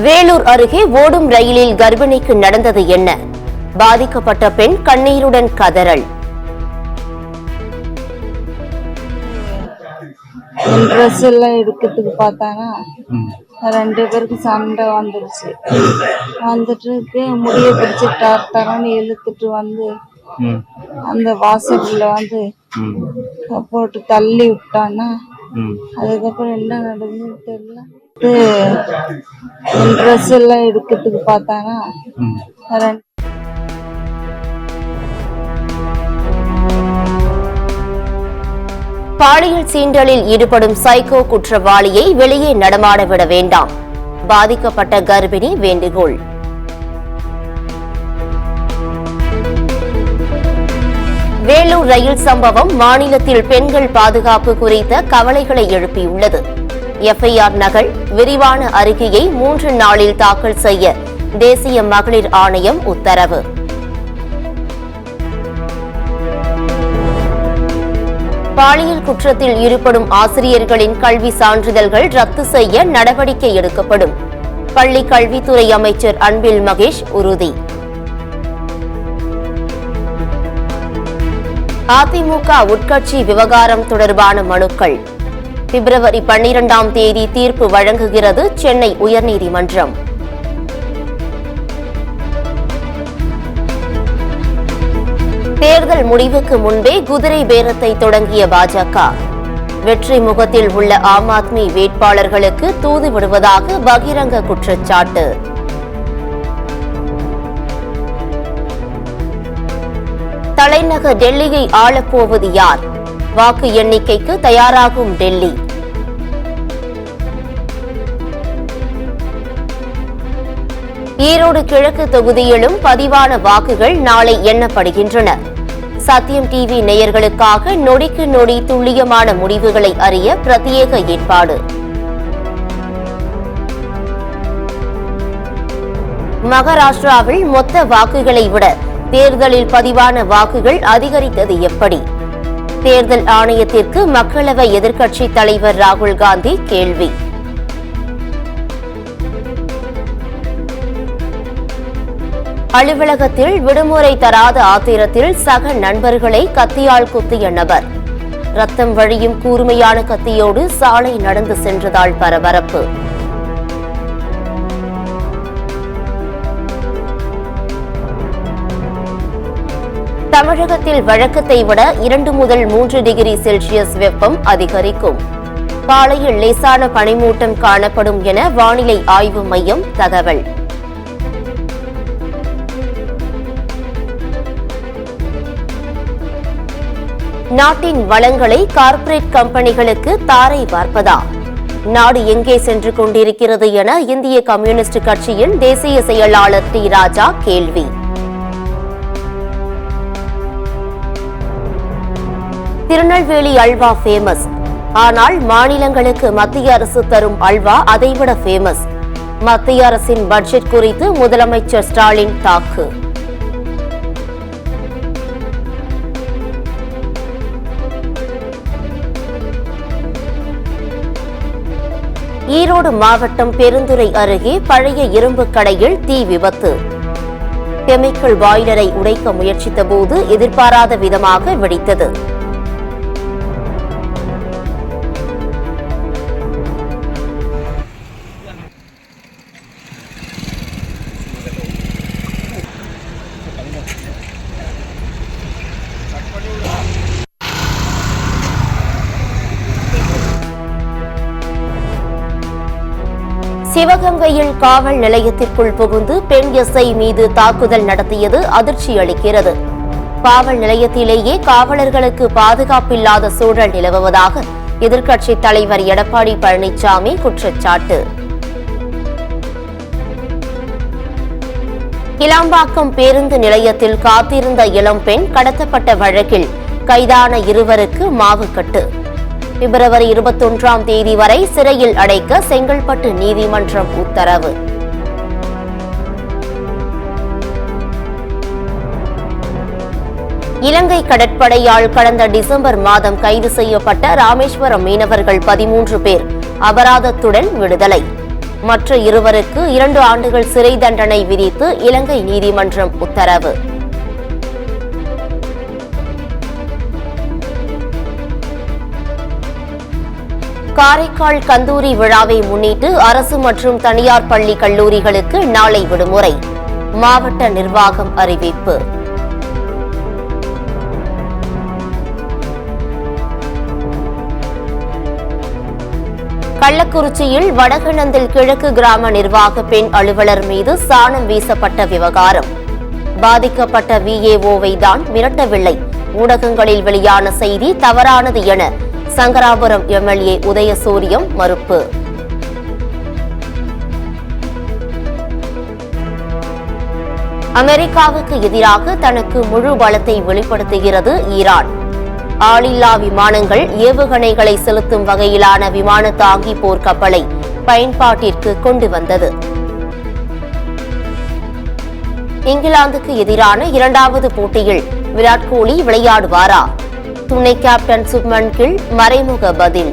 வேலூர் அருகே ஓடும் ரயிலில் கர்ப்பிணிக்கு நடந்தது என்ன? பாதிக்கப்பட்ட பெண் கண்ணீருடன் கதறல். ட்ரெஸ் எல்லாம் எடுக்கிறதுக்கு பார்த்தானா 2 பேருக்கு சண்டை வந்துருச்சு. வந்துட்டு முடிய பிடிச்சி தரன்னு இழுத்துட்டு வந்து அந்த வாசல்ல வந்து போட்டு தள்ளி விட்டானா. அதுக்கப்புறம் என்ன நடந்ததுன்னு தெரியல. ட்ரெஸ் எல்லாம் எடுக்கிறதுக்கு பார்த்தானா பாலியல் சீண்டலில் ஈடுபடும் சைக்கோ குற்றவாளியை வெளியே நடமாட விட வேண்டாம். பாதிக்கப்பட்ட கர்ப்பிணி வேண்டுகோள். வேலூர் ரயில் சம்பவம் மாநிலத்தில் பெண்கள் பாதுகாப்பு குறித்த கவலைகளை எழுப்பியுள்ளது. எஃப்ஐஆர் நகல், விரிவான அறிக்கையை 3 நாளில் தாக்கல் செய்ய தேசிய மகளிர் ஆணையம் உத்தரவு. பாலியல் குற்றத்தில் ஈடுபடும் ஆசிரியர்களின் கல்வி சான்றிதழ்கள் ரத்து செய்ய நடவடிக்கை எடுக்கப்படும். பள்ளி கல்வித்துறை அமைச்சர் அன்பில் மகேஷ் உறுதி. அதிமுக உட்கட்சி விவகாரம் தொடர்பான மனுக்கள் பிப்ரவரி 12ஆம் தேதி தீர்ப்பு வழங்குகிறது சென்னை உயர்நீதிமன்றம். தேர்தல் முடிவுக்கு முன்பே குதிரை பேரத்தை தொடங்கிய பாஜக. வெற்றி முகத்தில் உள்ள ஆம் ஆத்மி வேட்பாளர்களுக்கு தூது விடுவதாக பகிரங்க குற்றச்சாட்டு. தலைநகர் டெல்லியை ஆளப்போவது யார்? வாக்கு எண்ணிக்கைக்கு தயாராகும் டெல்லி. ஈரோடு கிழக்கு தொகுதியிலும் பதிவான வாக்குகள் நாளை எண்ணப்படுகின்றன. சத்தியம் டிவி நேயர்களுக்காக நொடிக்கு நொடி துல்லியமான முடிவுகளை அறிய பிரத்யேக ஏற்பாடு. மகாராஷ்டிராவில் மொத்த வாக்குகளை விட தேர்தலில் பதிவான வாக்குகள் அதிகரித்தது எப்படி? தேர்தல் ஆணையத்திற்கு மக்களவை எதிர்க்கட்சித் தலைவர் ராகுல் காந்தி கேள்வி. அலுவலகத்தில் விடுமுறை தராத ஆத்திரத்தில் சக நண்பர்களை கத்தியால் குத்திய நபர். ரத்தம் வழியும் கூர்மையான கத்தியோடு சாலை நடந்து சென்றதால் பரபரப்பு. தமிழகத்தில் வழக்கத்தை விட 2 முதல் 3 டிகிரி செல்சியஸ் வெப்பம் அதிகரிக்கும். காலையில் லேசான பனிமூட்டம் காணப்படும் என வானிலை ஆய்வு மையம் தகவல். நாட்டின் வளங்களை கார்ப்பரேட் கம்பெனிகளுக்கு தாரை வார்ப்பதா? நாடு எங்கே சென்று கொண்டிருக்கிறது என இந்திய கம்யூனிஸ்ட் கட்சியின் தேசிய செயலாளர் டி ராஜா கேள்வி. திருநெல்வேலி அல்வா ஃபேமஸ். ஆனால் மாநிலங்களுக்கு மத்திய அரசு தரும் அல்வா அதைவிட ஃபேமஸ். மத்திய அரசின் பட்ஜெட் குறித்து முதலமைச்சர் ஸ்டாலின் தாக்கு. ஈரோடு மாவட்டம் பெருந்துறை அருகே பழைய இரும்பு கடையில் தீ விபத்து. கெமிக்கல் பாய்லரை உடைக்க முயற்சித்த போது எதிர்பாராத விதமாக வெடித்தது. சிவகங்கையில் காவல் நிலையத்திற்குள் புகுந்து பெண் எஸ்ஐ மீது தாக்குதல் நடத்தியது அதிர்ச்சி அளிக்கிறது. காவல் நிலையத்திலேயே காவலர்களுக்கு பாதுகாப்பில்லாத சூழல் நிலவுவதாக எதிர்க்கட்சித் தலைவர் எடப்பாடி பழனிசாமி குற்றச்சாட்டு. கிளாம்பாக்கம் பேருந்து நிலையத்தில் காத்திருந்த இளம்பெண் கடத்தப்பட்ட வழக்கில் கைதான 2 மாவுக்கட்டு. பிப்ரவரி 21ஆம் தேதி வரை சிறையில் அடைக்க செங்கல்பட்டு நீதிமன்றம் உத்தரவு. இலங்கை கடற்படையால் கடந்த டிசம்பர் மாதம் கைது செய்யப்பட்ட ராமேஸ்வரம் மீனவர்கள் 13 பேர் அபராதத்துடன் விடுதலை. மற்ற இருவருக்கு 2 ஆண்டுகள் சிறை தண்டனை விதித்து இலங்கை நீதிமன்றம் உத்தரவு. காரைக்கால் கந்தூரி விழாவை முன்னிட்டு அரசு மற்றும் தனியார் பள்ளி கல்லூரிகளுக்கு நாளை விடுமுறை. மாவட்ட நிர்வாகம் அறிவிப்பு. கள்ளக்குறிச்சியில் வடகிழந்தில் கிழக்கு கிராம நிர்வாக பெண் அலுவலர் மீது சாணம் வீசப்பட்ட விவகாரம். பாதிக்கப்பட்ட VAO-வை தான் மிரட்டவில்லை. ஊடகங்களில் வெளியான செய்தி தவறானது என சங்கராபுரம் MLA உதயசூரியம் மறுப்பு. அமெரிக்காவுக்கு எதிராக தனக்கு முழு பலத்தை வெளிப்படுத்துகிறது ஈரான். ஆளில்லா விமானங்கள், ஏவுகணைகளை செலுத்தும் வகையிலான விமான தாங்கி போர்க்கப்பலை பயன்பாட்டிற்கு கொண்டு வந்தது. இங்கிலாந்துக்கு எதிரான 2வது போட்டியில் விராட் கோலி விளையாடுவாரா? துணை கேப்டன் சுப்மன் கில் மறைமுக பதில்.